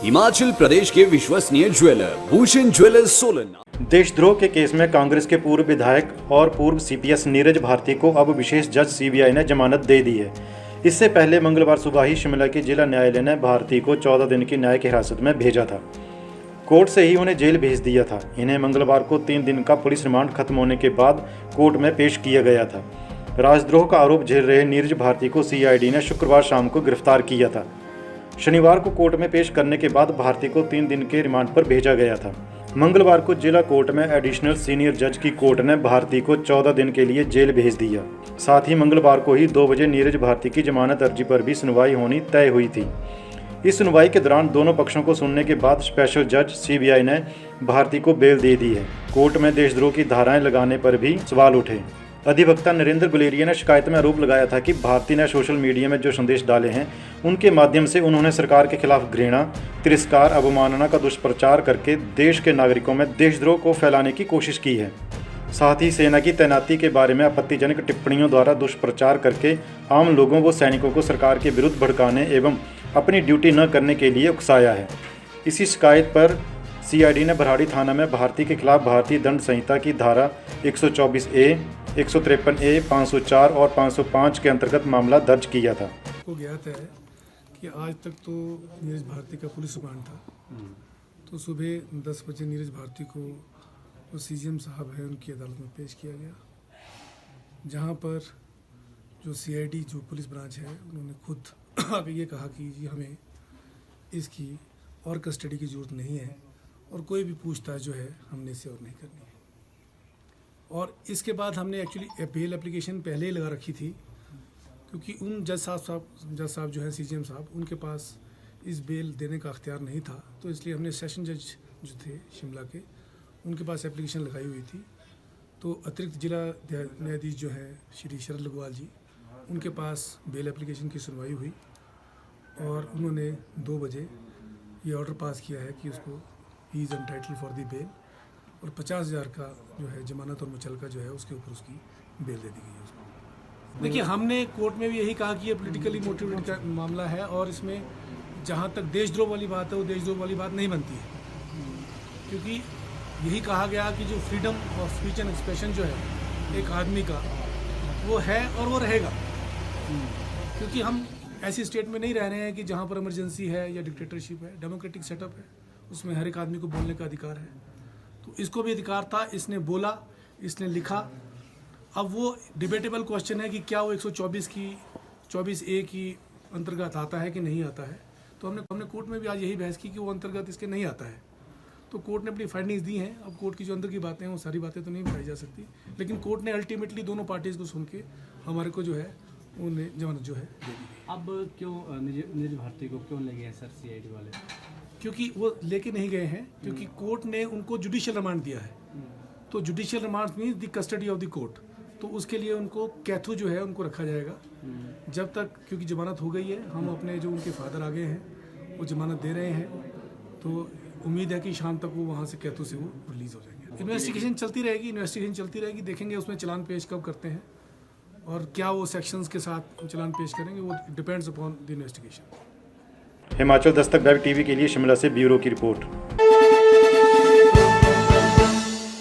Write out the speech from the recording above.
हिमाचल प्रदेश के विश्वसनीय jeweller Bhushan jewellers Solan. देशद्रोह के केस में कांग्रेस के पूर्व विधायक और पूर्व सीपीएस नीरज भारती को अब विशेष जज सीबीआई ने जमानत दे दी है। इससे पहले मंगलवार सुबह ही शिमला के जिला न्यायालय ने भारती को 14 दिन की न्यायिक हिरासत में भेजा था। कोर्ट से ही उन्हें जेल भेज दिया था। इन्हें मंगलवार को 3 दिन का पुलिस रिमांड खत्म होने के बाद कोर्ट में पेश किया गया था। राजद्रोह का आरोप झेल रहे नीरज भारती को सीआईडी ने शुक्रवार शाम को गिरफ्तार किया था। शनिवार को कोर्ट में पेश करने के बाद भारती को 3 दिन के रिमांड पर भेजा गया था। मंगलवार को जिला कोर्ट में एडिशनल सीनियर जज की कोर्ट ने भारती को 14 दिन के लिए जेल भेज दिया। साथ ही मंगलवार को ही 2 बजे नीरज भारती की जमानत अर्जी पर भी सुनवाई होनी तय हुई थी। इस सुनवाई के दौरान दोनों पक्षों को सुनने के बाद स्पेशल जज सीबीआई ने भारती को बेल दे दी है। कोर्ट में देशद्रोह की धाराएं लगाने पर भी सवाल उठे। अधिवक्ता नरेंद्र गुलेरिया ने शिकायत में आरोप लगाया था कि भारती ने सोशल मीडिया में जो संदेश डाले हैं उनके माध्यम से उन्होंने सरकार के खिलाफ घृणा, तिरस्कार, अवमानना का दुष्प्रचार करके देश के नागरिकों में देशद्रोह को फैलाने की कोशिश की है। साथ ही सेना की तैनाती के बारे में आपत्तिजनक टिप्पणियों द्वारा दुष्प्रचार करके आम लोगों व सैनिकों को सरकार के विरुद्ध भड़काने एवं अपनी ड्यूटी न करने के लिए उकसाया है। इसी शिकायत पर सीआईडी ने भराड़ी थाना में भारती के खिलाफ भारतीय दंड संहिता की धारा 124A, 153A, 504 और 505 के अंतर्गत मामला दर्ज किया था। को ज्ञात है कि आज तक तो नीरज भारती का पुलिस रिमांड था, तो सुबह 10 बजे नीरज भारती को वो सीजीएम साहब हैं उनकी अदालत में पेश किया गया, जहां पर जो सीआईडी जो पुलिस ब्रांच है उन्होंने खुद आगे ये कहा कि जी हमें इसकी और कस्टडी की ज़रूरत नहीं है और कोई भी पूछताछ जो है हमने इससे और नहीं करनी है। और इसके बाद हमने एक्चुअली बेल एप्लीकेशन पहले ही लगा रखी थी, क्योंकि उन जज साहब जो हैं सीजीएम साहब, उनके पास इस बेल देने का अख्तियार नहीं था, तो इसलिए हमने सेशन जज जो थे शिमला के उनके पास एप्लीकेशन लगाई हुई थी। तो अतिरिक्त जिला न्यायाधीश जो है श्री शरद लघवाल जी, उनके पास बेल एप्लीकेशन की सुनवाई हुई और उन्होंने 2 बजे ये ऑर्डर पास किया है कि उसको he is entitled for the bail और 50,000 का जो है जमानत और मुचलका जो है उसके ऊपर उसकी बेल दे दी गई है उसको। देखिए, हमने कोर्ट में भी यही कहा कि ये पॉलिटिकली मोटिवेटेड का मामला है और इसमें जहाँ तक देशद्रोह वाली बात है वो देशद्रोह वाली बात नहीं बनती है, क्योंकि यही कहा गया कि जो freedom of speech and expression जो है एक आदमी का वो है और वो रहेगा, क्योंकि हम ऐसी स्टेट में नहीं रह रहे हैं कि जहाँ पर इमरजेंसी है या डिक्टेटरशिप है। डेमोक्रेटिक सेटअप है, उसमें हर एक आदमी को बोलने का अधिकार है, तो इसको भी अधिकार था। इसने बोला, इसने लिखा। अब वो डिबेटेबल क्वेश्चन है कि क्या वो 124A की अंतर्गत आता है कि नहीं आता है। तो हमने कोर्ट में भी आज यही बहस की कि वो अंतर्गत इसके नहीं आता है। तो कोर्ट ने अपनी फाइंडिंग्स दी हैं। अब कोर्ट की जो अंदर की बातें हैं वो सारी बातें तो नहीं बताई जा सकती, लेकिन कोर्ट ने अल्टीमेटली दोनों पार्टीज़ को सुन के हमारे को जो है उन्हें जमानत जो है दे दी। अब क्यों नीरज भारती को क्यों ले गए सर सीआईडी वाले? क्योंकि वो लेके नहीं गए हैं, क्योंकि कोर्ट ने उनको जुडिशियल रिमांड दिया है। तो judicial remand means the custody of the court, तो उसके लिए उनको कैथू जो है उनको रखा जाएगा जब तक, क्योंकि जमानत हो गई है। हम अपने जो उनके फादर आ गए हैं वो जमानत दे रहे हैं, तो उम्मीद है कि शाम तक वो वहाँ से कैथू से वो रिलीज़ हो जाएंगे। इन्वेस्टिगेशन चलती रहेगी, देखेंगे उसमें चलान पेश कब करते हैं और क्या वो सेक्शंस के साथ चलान पेश करेंगे, वो depends upon the investigation. Himachal Dastak web TV के लिए शिमला से ब्यूरो की रिपोर्ट।